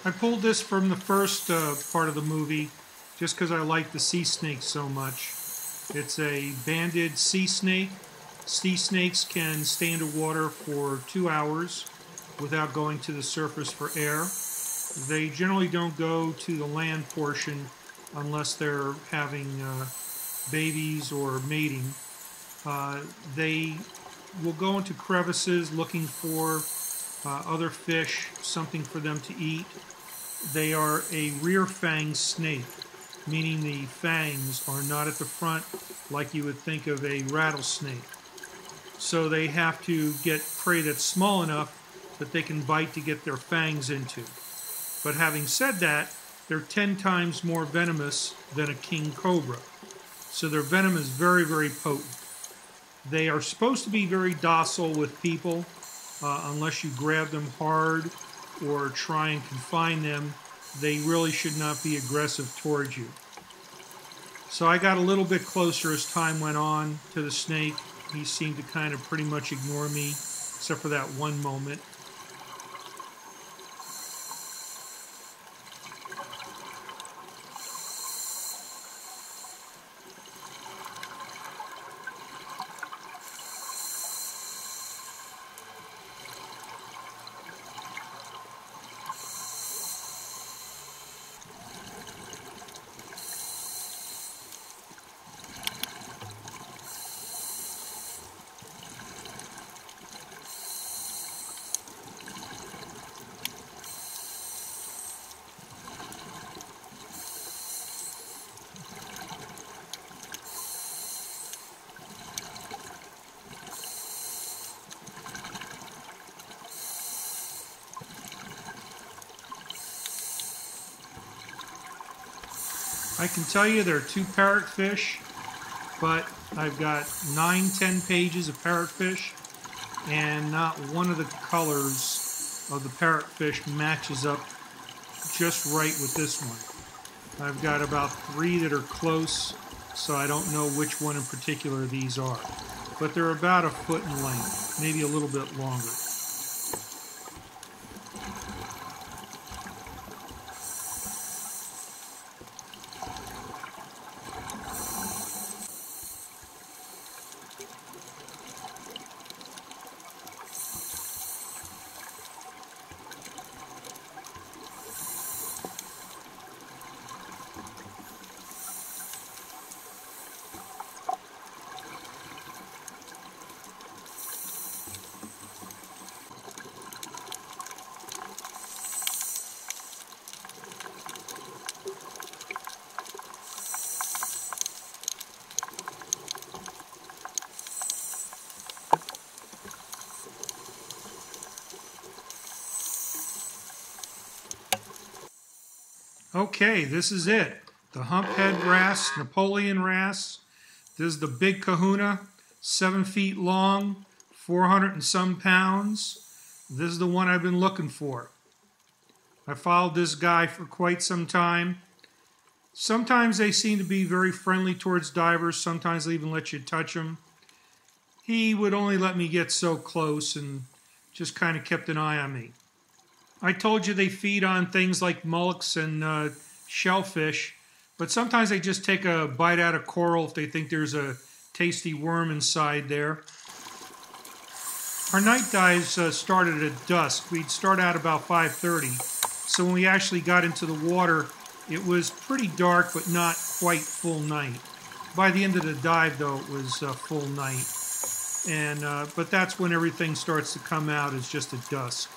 I pulled this from the first part of the movie just because I like the sea snake so much. It's a banded sea snake. Sea snakes can stay underwater for 2 hours without going to the surface for air. They generally don't go to the land portion unless they're having babies or mating. They will go into crevices looking for other fish, something for them to eat. They are a rear fang snake, meaning the fangs are not at the front like you would think of a rattlesnake. So they have to get prey that's small enough that they can bite to get their fangs into. But having said that, they're 10 times more venomous than a king cobra. So their venom is very, very potent. They are supposed to be very docile with people unless you grab them hard or try and confine them. They really should not be aggressive towards you. So I got a little bit closer as time went on to the snake. He seemed to kind of pretty much ignore me, except for that one moment. I can tell you there are 2 parrotfish, but I've got 9-10 pages of parrotfish, and not one of the colors of the parrotfish matches up just right with this one. I've got about 3 that are close, so I don't know which one in particular these are. But they're about a foot in length, maybe a little bit longer. Okay, this is it. The humphead wrasse, Napoleon wrasse. This is the big kahuna, 7 feet long, 400 and some pounds. This is the one I've been looking for. I followed this guy for quite some time. Sometimes they seem to be very friendly towards divers. Sometimes they even let you touch them. He would only let me get so close and just kind of kept an eye on me. I told you they feed on things like mollusks and shellfish, but sometimes they just take a bite out of coral if they think there's a tasty worm inside there. Our night dives started at dusk. We'd start out about 5:30, so when we actually got into the water, it was pretty dark, but not quite full night. By the end of the dive, though, it was full night, and but that's when everything starts to come out, is just at dusk.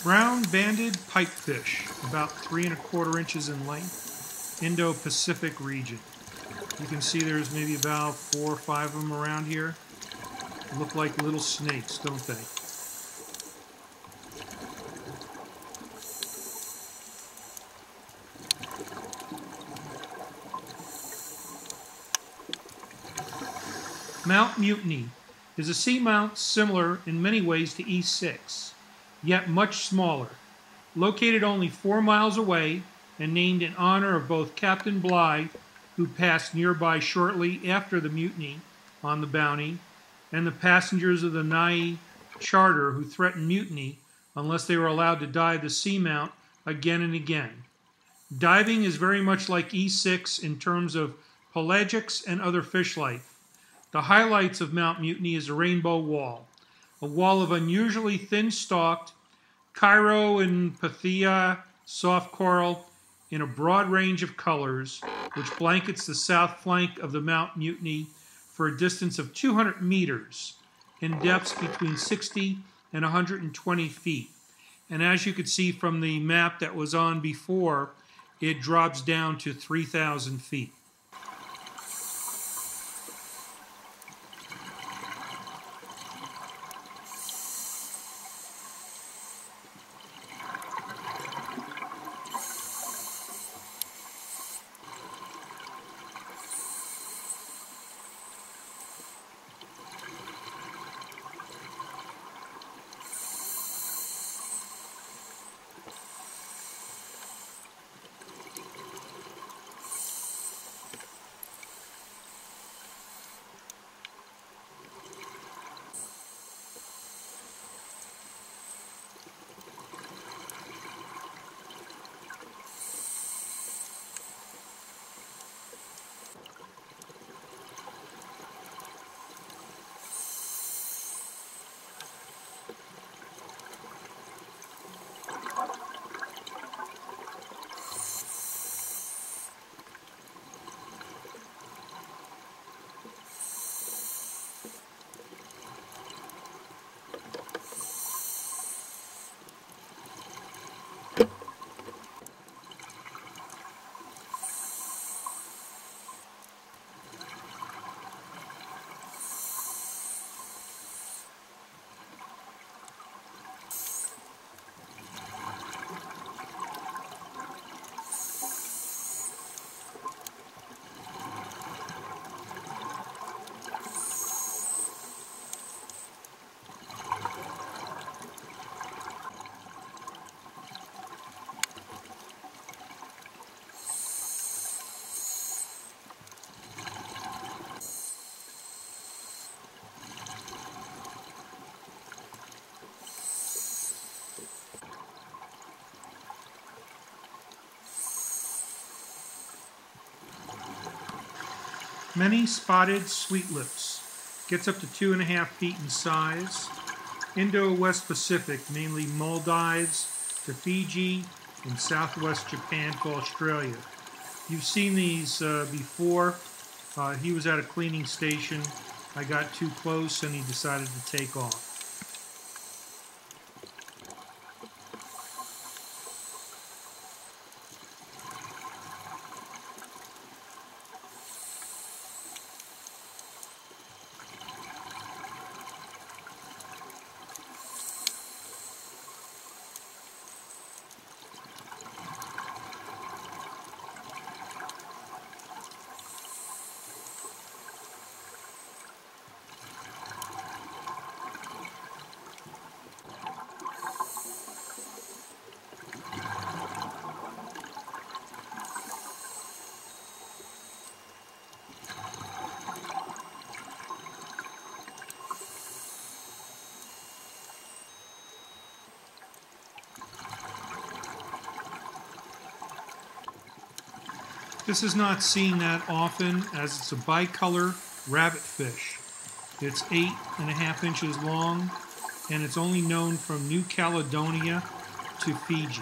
Brown banded pipefish, about 3¼ inches in length, Indo-Pacific region. You can see there's maybe about 4 or 5 of them around here. Look like little snakes, don't they? Mount Mutiny is a seamount similar in many ways to E6, yet much smaller. Located only 4 miles away and named in honor of both Captain Bligh, who passed nearby shortly after the mutiny on the Bounty, and the passengers of the NAIA charter who threatened mutiny unless they were allowed to dive the seamount again and again. Diving is very much like E6 in terms of pelagics and other fish life. The highlights of Mount Mutiny is a rainbow wall, a wall of unusually thin-stalked Cairo and Pathia soft coral in a broad range of colors, which blankets the south flank of the Mount Mutiny for a distance of 200 meters in depths between 60 and 120 feet. And as you could see from the map that was on before, it drops down to 3,000 feet. Many spotted sweetlips. Gets up to 2½ feet in size. Indo-West Pacific, mainly Maldives to Fiji and southwest Japan to Australia. You've seen these before. He was at a cleaning station. I got too close and he decided to take off. This is not seen that often as it's a bicolor rabbit fish. It's 8½ inches long and it's only known from New Caledonia to Fiji.